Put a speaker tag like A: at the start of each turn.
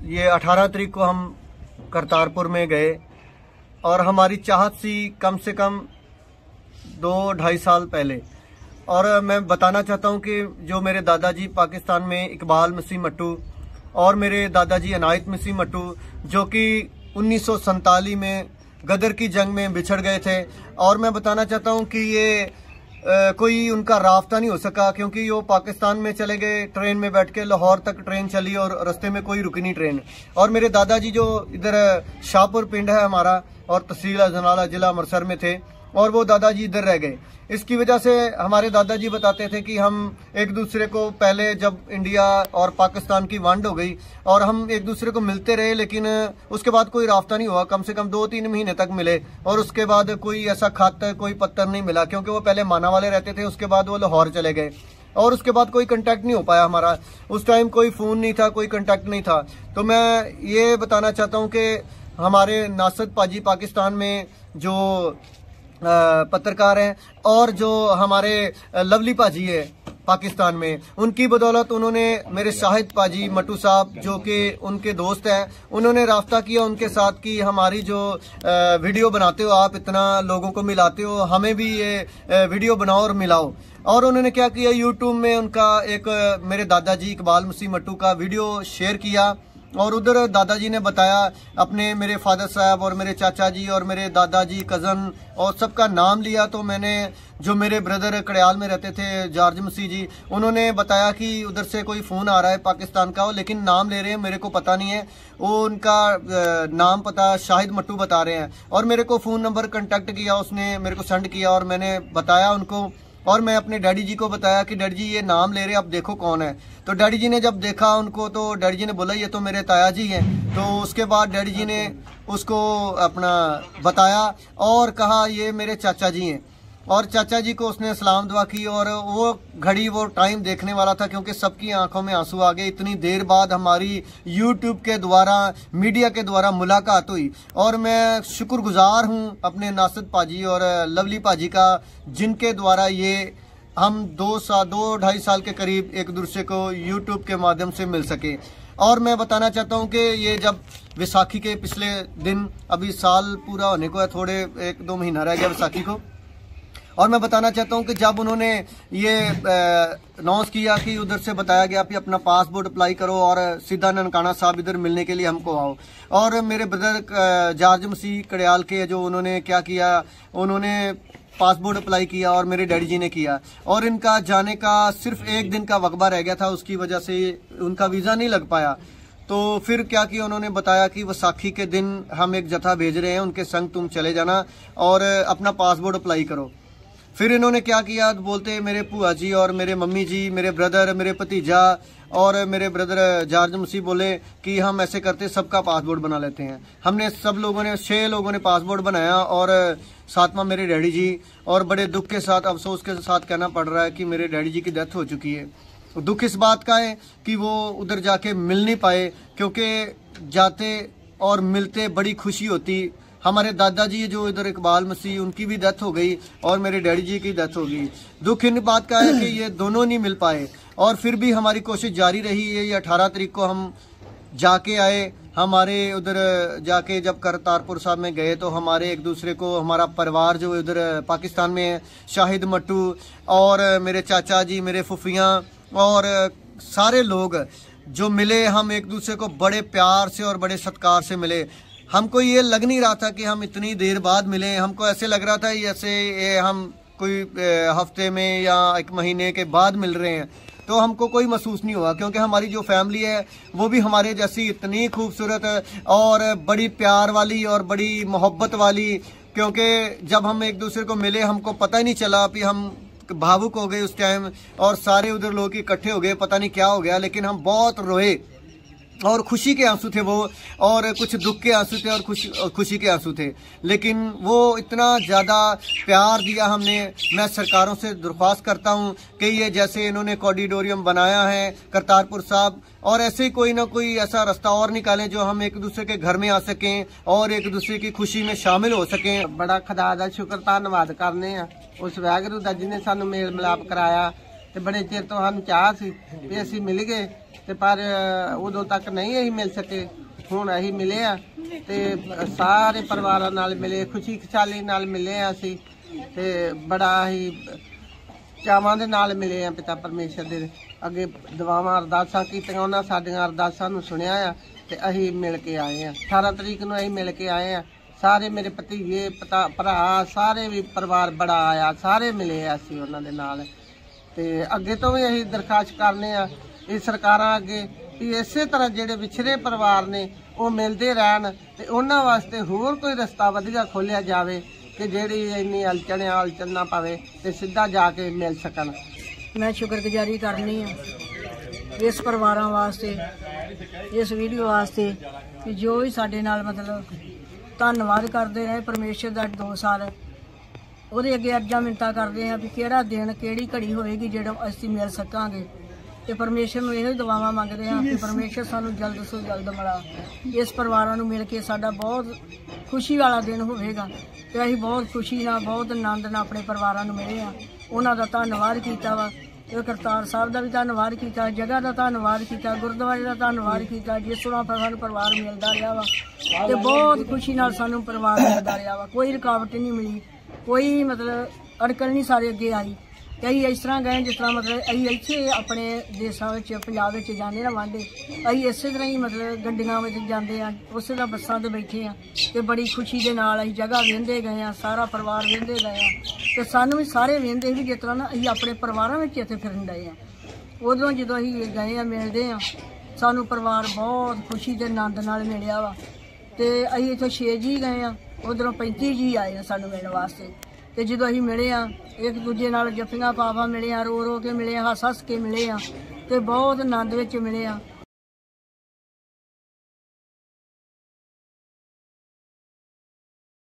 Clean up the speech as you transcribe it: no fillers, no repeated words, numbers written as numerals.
A: ये 18 तारीख को हम करतारपुर में गए और हमारी चाहत सी कम से कम 2-2.5 साल पहले। और मैं बताना चाहता हूँ कि जो मेरे दादाजी पाकिस्तान में इकबाल मसीह मट्टू और मेरे दादाजी अनायत मसीह मट्टू जो कि 1947 में गदर की जंग में बिछड़ गए थे। और मैं बताना चाहता हूँ कि ये कोई उनका रास्ता नहीं हो सका क्योंकि वो पाकिस्तान में चले गए, ट्रेन में बैठ के लाहौर तक ट्रेन चली और रास्ते में कोई रुकी नहीं ट्रेन। और मेरे दादाजी जो इधर शाहपुर पिंड है हमारा और तहसील अजनाला जिला अमृतसर में थे और वो दादाजी इधर रह गए। इसकी वजह से हमारे दादाजी बताते थे कि हम एक दूसरे को पहले जब इंडिया और पाकिस्तान की वंड हो गई और हम एक दूसरे को मिलते रहे, लेकिन उसके बाद कोई रास्ता नहीं हुआ। कम से कम 2-3 महीने तक मिले और उसके बाद कोई ऐसा खत कोई पत्थर नहीं मिला क्योंकि वो पहले माना वाले रहते थे, उसके बाद वो लाहौर चले गए और उसके बाद कोई कांटेक्ट नहीं हो पाया हमारा। उस टाइम कोई फ़ोन नहीं था, कोई कांटेक्ट नहीं था। तो मैं ये बताना चाहता हूँ कि हमारे नासद पाजी पाकिस्तान में जो पत्रकार हैं और जो हमारे लवली पाजी है पाकिस्तान में, उनकी बदौलत उन्होंने मेरे शाहिद पाजी मट्टू साहब जो कि उनके दोस्त हैं, उन्होंने राब्ता किया उनके साथ कि हमारी जो वीडियो बनाते हो आप, इतना लोगों को मिलाते हो, हमें भी ये वीडियो बनाओ और मिलाओ। और उन्होंने क्या किया, यूट्यूब में उनका एक मेरे दादाजी इकबाल मसीह मट्टू का वीडियो शेयर किया और उधर दादाजी ने बताया अपने मेरे फादर साहब और मेरे चाचा जी और मेरे दादाजी कज़न और सबका नाम लिया। तो मैंने जो मेरे ब्रदर कड़याल में रहते थे जॉर्ज मसीह जी, उन्होंने बताया कि उधर से कोई फ़ोन आ रहा है पाकिस्तान का, लेकिन नाम ले रहे हैं, मेरे को पता नहीं है। वो उनका नाम पता शाहिद मट्टू बता रहे हैं और मेरे को फ़ोन नंबर कॉन्टैक्ट किया, उसने मेरे को सेंड किया और मैंने बताया उनको और मैं अपने डैडी जी को बताया कि डैडी जी ये नाम ले रहे, अब देखो कौन है। तो डैडी जी ने जब देखा उनको तो डैडी जी ने बोला ये तो मेरे ताया जी हैं। तो उसके बाद डैडी जी ने उसको अपना बताया और कहा ये मेरे चाचा जी हैं और चाचा जी को उसने सलाम दुआ की। और वो घड़ी वो टाइम देखने वाला था क्योंकि सबकी आंखों में आंसू आ गए। इतनी देर बाद हमारी यूट्यूब के द्वारा, मीडिया के द्वारा मुलाकात हुई और मैं शुक्रगुजार हूं अपने नासद पाजी और लवली पाजी का, जिनके द्वारा ये हम 2-2.5 साल के करीब एक दूसरे को यूट्यूब के माध्यम से मिल सके। और मैं बताना चाहता हूं कि ये जब विसाखी के पिछले दिन, अभी साल पूरा होने को है, थोड़े 1-2 महीना रह गया विसाखी को, और मैं बताना चाहता हूं कि जब उन्होंने ये अनाउंस किया कि उधर से बताया गया कि अपना पासपोर्ट अप्लाई करो और सीधा ननकाना साहब इधर मिलने के लिए हमको आओ। और मेरे ब्रदर जॉर्ज मसीह कड़याल के जो उन्होंने क्या किया, उन्होंने पासपोर्ट अप्लाई किया और मेरे डैडी जी ने किया और इनका जाने का सिर्फ 1 दिन का वकबा रह गया था, उसकी वजह से उनका वीज़ा नहीं लग पाया। तो फिर क्या किया, उन्होंने बताया कि वैसाखी के दिन हम एक जत्था भेज रहे हैं, उनके संग तुम चले जाना और अपना पासपोर्ट अप्लाई करो। फिर इन्होंने क्या किया, बोलते मेरे बुआ जी और मेरे मम्मी जी, मेरे ब्रदर, मेरे भतीजा और मेरे ब्रदर जॉर्ज मसीह बोले कि हम ऐसे करते सबका पासपोर्ट बना लेते हैं। हमने सब लोगों ने 6 लोगों ने पासपोर्ट बनाया और 7वां मेरे डैडी जी। और बड़े दुख के साथ, अफसोस के साथ कहना पड़ रहा है कि मेरे डैडी जी की डेथ हो चुकी है। दुख इस बात का है कि वो उधर जाके मिल नहीं पाए, क्योंकि जाते और मिलते बड़ी खुशी होती। हमारे दादाजी जो इधर इकबाल मसीह, उनकी भी डेथ हो गई और मेरे डैडी जी की डेथ हो गई। दुख इन बात का है कि ये दोनों नहीं मिल पाए और फिर भी हमारी कोशिश जारी रही है। ये 18 तारीख को हम जाके आए। हमारे उधर जाके जब करतारपुर साहब में गए तो हमारे एक दूसरे को, हमारा परिवार जो उधर पाकिस्तान में है, शाहिद मट्टू और मेरे चाचा जी, मेरे फुफियाँ और सारे लोग जो मिले, हम एक दूसरे को बड़े प्यार से और बड़े सत्कार से मिले। हमको ये लग नहीं रहा था कि हम इतनी देर बाद मिले, हमको ऐसे लग रहा था जैसे हम कोई हफ्ते में या 1 महीने के बाद मिल रहे हैं। तो हमको कोई महसूस नहीं हुआ क्योंकि हमारी जो फैमिली है वो भी हमारे जैसी इतनी खूबसूरत और बड़ी प्यार वाली और बड़ी मोहब्बत वाली। क्योंकि जब हम एक दूसरे को मिले हमको पता ही नहीं चला कि हम भावुक हो गए उस टाइम और सारे उधर लोग इकट्ठे हो गए, पता नहीं क्या हो गया, लेकिन हम बहुत रोए और खुशी के आंसू थे वो, और कुछ दुख के आंसू थे और खुशी के आंसू थे। लेकिन वो इतना ज़्यादा प्यार दिया हमने। मैं सरकारों से दरख्वास्त करता हूँ कि ये जैसे इन्होंने कॉरिडोरियम बनाया है करतारपुर साहब, और ऐसे ही कोई ना कोई ऐसा रास्ता और निकालें जो हम एक दूसरे के घर में आ सकें और एक दूसरे की खुशी में शामिल हो सकें।
B: बड़ा खुदा दा शुक्र धन्नवाद करने उस वाहगुरू दा जिन्हें सानू मेल मिलाप कराया। ते बड़े चिर तो हम चाह सी भी असीं मिल गए ਤੇ ਪਰ ਉਦੋਂ ਤੱਕ ਨਹੀਂ ਅਸੀਂ ਮਿਲ ਸਕੇ। ਹੁਣ ਅਸੀਂ ਮਿਲੇ ਆ ਤੇ ਸਾਰੇ ਪਰਿਵਾਰਾਂ ਨਾਲ ਮਿਲੇ, ਖੁਸ਼ੀ ਖੁਸ਼ਹਾਲੀ ਨਾਲ ਮਿਲੇ ਆ ਅਸੀਂ ਤੇ ਬੜਾ ਹੀ ਚਾਵਾਂ ਦੇ ਨਾਲ ਮਿਲੇ ਆ। ਪਿਤਾ ਪਰਮੇਸ਼ਰ ਦੇ ਅੱਗੇ ਦੁਆਵਾਂ ਅਰਦਾਸਾਂ ਕੀਤੀਆਂ, ਉਹਨਾਂ ਸਾਡੀਆਂ ਅਰਦਾਸਾਂ ਨੂੰ ਸੁਣਿਆ ਆ ਤੇ ਅਸੀਂ ਮਿਲ ਕੇ ਆਏ ਆ। 18 ਤਰੀਕ ਨੂੰ ਅਸੀਂ ਮਿਲ ਕੇ ਆਏ ਆ। ਸਾਰੇ ਮੇਰੇ ਭਤੀਜੇ ਭਰਾ ਸਾਰੇ ਵੀ ਪਰਿਵਾਰ ਬੜਾ ਆਇਆ, ਸਾਰੇ ਮਿਲੇ ਆ ਅਸੀਂ ਉਹਨਾਂ ਦੇ ਨਾਲ। ਤੇ ਅੱਗੇ ਤੋਂ ਵੀ ਅਸੀਂ ਦਰਖਾਸਤ ਕਰਨੇ ਆ ਇਹ ਸਰਕਾਰਾਂ ਅੱਗੇ ਵੀ ਇਸੇ ਤਰ੍ਹਾਂ ਜਿਹੜੇ ਵਿਛੜੇ ਪਰਿਵਾਰ ਨੇ ਉਹ ਮਿਲਦੇ ਰਹਿਣ ਤੇ ਉਹਨਾਂ ਵਾਸਤੇ ਹੋਰ ਕੋਈ ਰਸਤਾ ਵਧੀਆ ਖੋਲ੍ਹਿਆ ਜਾਵੇ ਕਿ ਜਿਹੜੀ ਇੰਨੀ ਅਲਚਣ ਨਾ ਪਵੇ ਤੇ ਸਿੱਧਾ ਜਾ ਕੇ ਮਿਲ ਸਕਣ।
C: ਮੈਂ ਸ਼ੁਕਰਗੁਜ਼ਾਰੀ ਕਰਨੀ ਆ ਇਸ ਪਰਿਵਾਰਾਂ ਵਾਸਤੇ, ਇਸ ਵੀਡੀਓ ਵਾਸਤੇ ਕਿ ਜੋ ਵੀ ਸਾਡੇ ਨਾਲ ਮਤਲਬ ਧੰਨਵਾਦ ਕਰਦੇ ਰਹੇ ਪਰਮੇਸ਼ਰ ਦਾ 2 ਸਾਲ। ਉਹਦੇ ਅੱਗੇ ਅਰਜ਼ਾਂ ਮਿੰਨਤਾਂ ਕਰਦੇ ਆ ਵੀ ਕਿਹੜਾ ਦਿਨ ਕਿਹੜੀ ਘੜੀ ਹੋਏਗੀ ਜਿਹੜਾ ਅਸੀਂ ਮਿਲ ਸਕਾਂਗੇ ਤੇ ਪਰਮੇਸ਼ਰ ਨੂੰ ਇਹੋ ਹੀ ਦੁਆਵਾਂ ਮੰਗਦੇ ਆ ਕਿ ਪਰਮੇਸ਼ਰ ਸਾਨੂੰ ਜਲਦ ਤੋਂ ਜਲਦ ਮਿਲਾ। ਇਸ ਪਰਿਵਾਰਾਂ ਨੂੰ ਮਿਲ ਕੇ ਸਾਡਾ ਬਹੁਤ ਖੁਸ਼ੀ ਵਾਲਾ ਦਿਨ ਹੋਵੇਗਾ ਤੇ ਅਸੀਂ ਬਹੁਤ ਖੁਸ਼ੀ ਨਾਲ ਬਹੁਤ ਆਨੰਦ ਨਾਲ ਆਪਣੇ ਪਰਿਵਾਰਾਂ ਨੂੰ ਮਿਲੇ ਆ। ਉਹਨਾਂ ਦਾ ਧੰਨਵਾਦ ਕੀਤਾ ਵਾ ਤੇ ਕਰਤਾਰ ਸਾਹਿਬ ਦਾ ਵੀ ਧੰਨਵਾਦ ਕੀਤਾ, ਜਗ੍ਹਾ ਦਾ ਧੰਨਵਾਦ ਕੀਤਾ, ਗੁਰਦੁਆਰੇ ਦਾ ਧੰਨਵਾਦ ਕੀਤਾ ਜਿਸ ਤਰ੍ਹਾਂ ਸਾਨੂੰ ਪਰਿਵਾਰ ਮਿਲਦਾ ਰਿਹਾ ਵਾ ਤੇ ਬਹੁਤ ਖੁਸ਼ੀ ਨਾਲ ਸਾਨੂੰ ਪਰਿਵਾਰ ਮਿਲਦਾ ਰਿਹਾ ਵਾ। ਕੋਈ ਰੁਕਾਵਟ ਨਹੀਂ ਮਿਲੀ, ਕੋਈ ਮਤਲਬ ਅੜਕਲ ਨਹੀਂ ਸਾਰੇ ਅੱਗੇ ਆਈ ਤੇ ਅਸੀਂ ਇਸ ਤਰ੍ਹਾਂ ਗਏ ਜਿਸ ਤਰ੍ਹਾਂ ਮਤਲਬ ਅਸੀਂ ਇੱਥੇ ਆਪਣੇ ਦੇਸ਼ਾਂ ਵਿੱਚ ਪੰਜਾਬ ਵਿੱਚ ਜਾਂਦੇ ਨਾ ਵਾਂਢੇ, ਅਸੀਂ ਇਸੇ ਤਰ੍ਹਾਂ ਹੀ ਮਤਲਬ ਗੱਡੀਆਂ ਵਿੱਚ ਜਾਂਦੇ ਆ, ਉਸੇ ਤਰ੍ਹਾਂ ਬੱਸਾਂ 'ਤੇ ਬੈਠੇ ਆ ਤੇ ਬੜੀ ਖੁਸ਼ੀ ਦੇ ਨਾਲ ਅਸੀਂ ਜਗ੍ਹਾ ਵੇਂਦੇ ਗਏ ਆ, ਸਾਰਾ ਪਰਿਵਾਰ ਵੇਂਦੇ ਗਏ ਆ ਤੇ ਸਾਨੂੰ ਵੀ ਸਾਰੇ ਵੇਂਦੇ ਵੀ ਜਿਸ ਤਰ੍ਹਾਂ ਨਾ ਅਸੀਂ ਆਪਣੇ ਪਰਿਵਾਰਾਂ ਵਿੱਚ ਇੱਥੇ ਫਿਰਨ ਡਏ ਆ। ਉਦੋਂ ਜਦੋਂ ਅਸੀਂ ਗਏ ਆ ਮਿਲਦੇ ਆ ਸਾਨੂੰ ਪਰਿਵਾਰ ਬਹੁਤ ਖੁਸ਼ੀ ਦੇ ਆਨੰਦ ਨਾਲ ਮਿਲਿਆ ਵਾ ਤੇ ਅਸੀਂ ਇੱਥੇ 6 ਜੀ ਗਏ ਆ, ਉਧਰੋਂ 35 ਜੀ ਆਏ ਆ ਸਾਨੂੰ ਮਿਲਣ ਵਾਸਤੇ ਤੇ ਜਦੋਂ ਅਸੀਂ ਮਿਲੇ ਆ ਇੱਕ ਦੂਜੇ ਨਾਲ ਜੱਫੀਆਂ ਪਾ ਮਿਲੇ ਆ, ਰੋ ਕੇ ਮਿਲੇ ਆ, ਹੱਸ ਕੇ ਮਿਲੇ ਆ ਤੇ ਬਹੁਤ ਆਨੰਦ ਵਿੱਚ ਮਿਲੇ ਆ।